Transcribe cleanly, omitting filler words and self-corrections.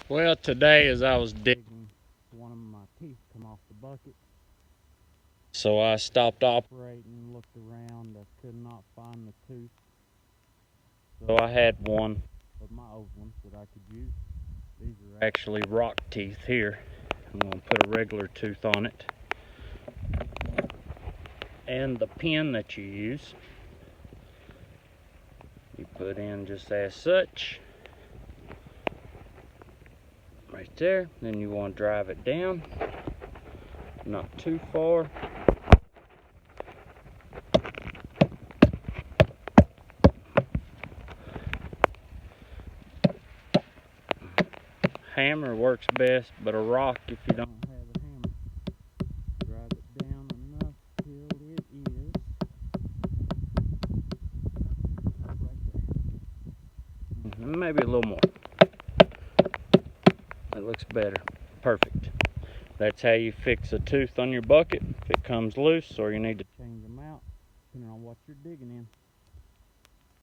Well, today as I was digging, one of my teeth come off the bucket. So I stopped operating, looked around, I could not find the tooth. So I had one of my old ones that I could use. These are actually rock teeth here. I'm going to put a regular tooth on it. And the pin that you use, you put in just as such. Right there. Then you want to drive it down. Not too far. Hammer works best, but a rock if you don't have a hammer. Drive it down enough till it is right there. Maybe a little more. That looks better. Perfect. That's how you fix a tooth on your bucket if it comes loose or you need to change them out, depending on what you're digging in.